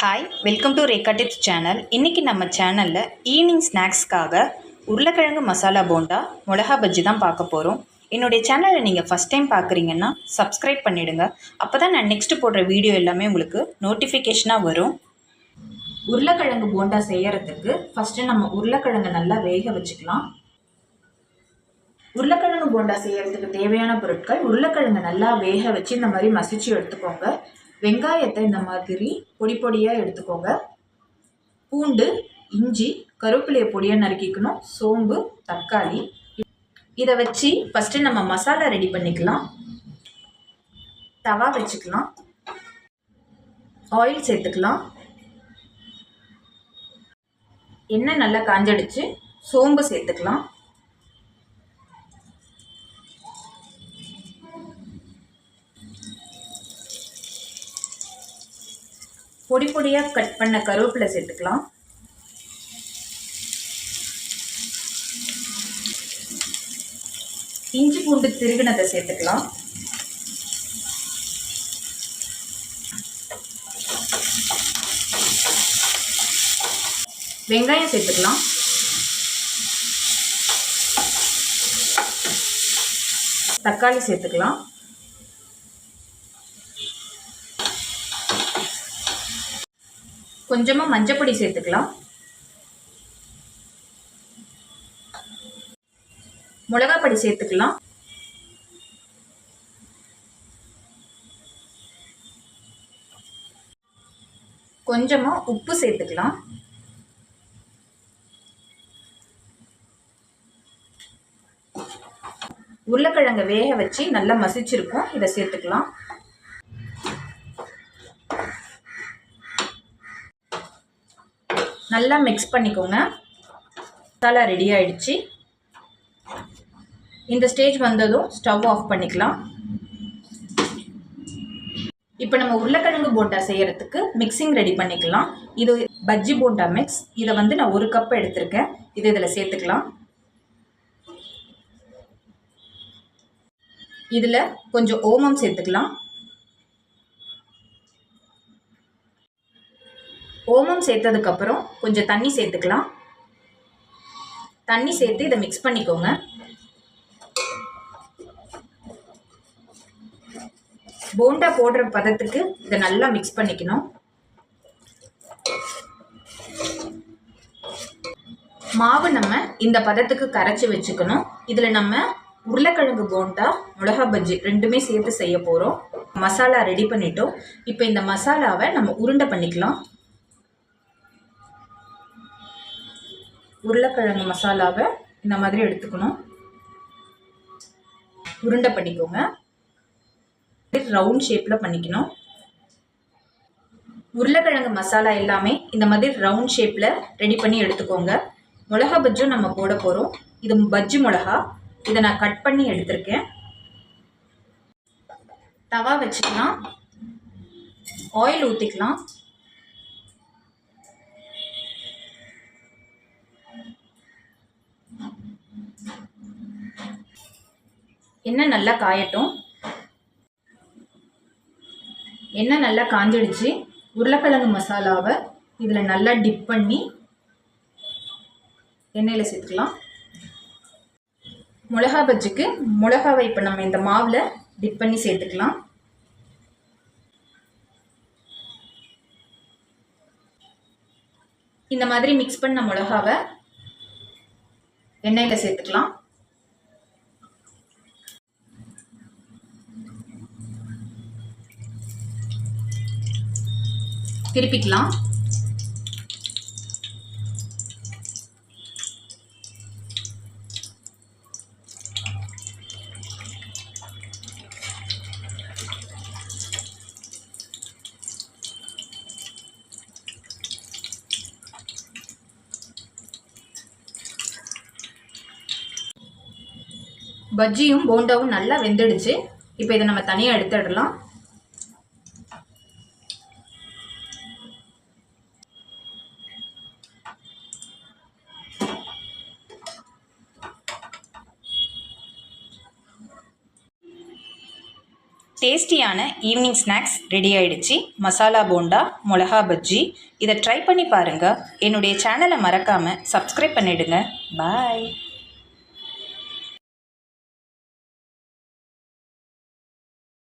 Hi, welcome to Rekha tips channel. இன்றைக்கி நம்ம சேனலில் ஈவினிங் ஸ்நாக்ஸ்க்காக உருளைக்கிழங்கு மசாலா போண்டா மிளகா பஜ்ஜி தான் பார்க்க போகிறோம். என்னுடைய சேனலை நீங்கள் ஃபஸ்ட் டைம் பார்க்குறீங்கன்னா சப்ஸ்கிரைப் பண்ணிவிடுங்க. அப்போ தான் நான் நெக்ஸ்ட்டு போடுற வீடியோ எல்லாமே உங்களுக்கு நோட்டிஃபிகேஷனாக வரும். உருளைக்கிழங்கு போண்டா செய்கிறதுக்கு ஃபஸ்ட்டு நம்ம உருளைக்கிழங்கு நல்லா வேக வச்சுக்கலாம். உருளைக்கிழங்கு போண்டா செய்கிறதுக்கு தேவையான பொருட்கள்: உருளைக்கிழங்கு நல்லா வேக வச்சு இந்த மாதிரி மசிச்சு எடுத்துக்கோங்க. வெங்காயத்தை இந்த மாதிரி பொடி பொடியாக எடுத்துக்கோங்க. பூண்டு, இஞ்சி, கருவேப்பிலையை பொடியாக நறுக்கிக்கணும். சோம்பு, தக்காளி. இதை வச்சு ஃபஸ்ட்டு நம்ம மசாலா ரெடி பண்ணிக்கலாம். தவா வச்சுக்கலாம். ஆயில் சேர்த்துக்கலாம். எண்ணெய் நல்லா காஞ்சடிச்சு சோம்பு சேர்த்துக்கலாம். பொடி பொடியாக கட் பண்ண கருவேப்பிலை சேர்த்துக்கலாம். இஞ்சி பூண்டு திருகினதை சேர்த்துக்கலாம். வெங்காயம் சேர்த்துக்கலாம். தக்காளி சேர்த்துக்கலாம். கொஞ்சமாக மஞ்சப்பொடி சேர்த்துக்கலாம். மிளகாப்பொடி சேர்த்துக்கலாம். கொஞ்சமாக உப்பு சேர்த்துக்கலாம். உருளைக்கிழங்கை வேக வச்சு நல்லா மசிச்சிருக்கோம், இதை சேர்த்துக்கலாம். நல்லா மிக்ஸ் பண்ணிக்கோங்க. மசாலா ரெடி ஆயிடுச்சு. இந்த ஸ்டேஜ் வந்ததும் ஸ்டவ் ஆஃப் பண்ணிக்கலாம். இப்போ நம்ம உருளைக்கிழங்கு போண்டா செய்கிறதுக்கு மிக்சிங் ரெடி பண்ணிக்கலாம். இது பஜ்ஜி போண்டா மிக்ஸ். இதை நான் 1 கப் எடுத்திருக்கேன். இதில் சேர்த்துக்கலாம். இதில் கொஞ்சம் ஓமம் சேர்த்துக்கலாம். ஓமம் சேர்த்ததுக்கப்புறம் கொஞ்சம் தண்ணி சேர்த்துக்கலாம். தண்ணி சேர்த்து இதை மிக்ஸ் பண்ணிக்கோங்க. போண்டா போடுற பதத்துக்கு இதை நல்லா மிக்ஸ் பண்ணிக்கணும். மாவு நம்ம இந்த பதத்துக்கு கரைச்சி வச்சுக்கணும். இதில் நம்ம உருளைக்கிழங்கு போண்டா, மிளகா பஜ்ஜி ரெண்டுமே சேர்த்து செய்ய போகிறோம். மசாலா ரெடி பண்ணிட்டோம். இப்போ இந்த மசாலாவை நம்ம உருண்டை பண்ணிக்கலாம். உருளைக்கிழங்கு மசாலாவை இந்த மாதிரி எடுத்துக்கணும். உருண்டை பண்ணிக்கோங்க. ரவுண்ட் ஷேப்பில் பண்ணிக்கணும். உருளைக்கிழங்கு மசாலா எல்லாமே இந்த மாதிரி ரவுண்ட் ஷேப்பில் ரெடி பண்ணி எடுத்துக்கோங்க. மிளகா பஜ்ஜும் நம்ம போட போகிறோம். இது பஜ்ஜி மிளகா. இதை நான் கட் பண்ணி எடுத்திருக்கேன். தவா வச்சுக்கலாம். ஆயில் ஊற்றிக்கலாம். எண்ணெய் நல்லா காயட்டும். எண்ணெய் நல்லா காஞ்சிடுச்சு. உருளைக்கிழங்கு மசாலாவை இதில் நல்லா டிப் பண்ணி எண்ணெயில் சேர்த்துக்கலாம். மிளகா பஜ்ஜிக்கு மிளகாவை இப்போ நம்ம இந்த மாவில் டிப் பண்ணி சேர்த்துக்கலாம். இந்த மாதிரி மிக்ஸ் பண்ண மிளகாவை எண்ணெயில் சேர்த்துக்கலாம். திருப்பிக்கலாம். பஜ்ஜியும் போண்டாவும் நல்லா வெந்துடுச்சு. இப்போ இதை நம்ம தனியாக எடுத்துடலாம். டேஸ்டியான ஈவினிங் ஸ்நாக்ஸ் ரெடி ஆயிடுச்சு. மசாலா போண்டா, மிளகா பஜ்ஜி. இதை ட்ரை பண்ணி பாருங்கள். என்னுடைய சேனலை மறக்காமல் சப்ஸ்கிரைப் பண்ணிவிடுங்க. பாய்.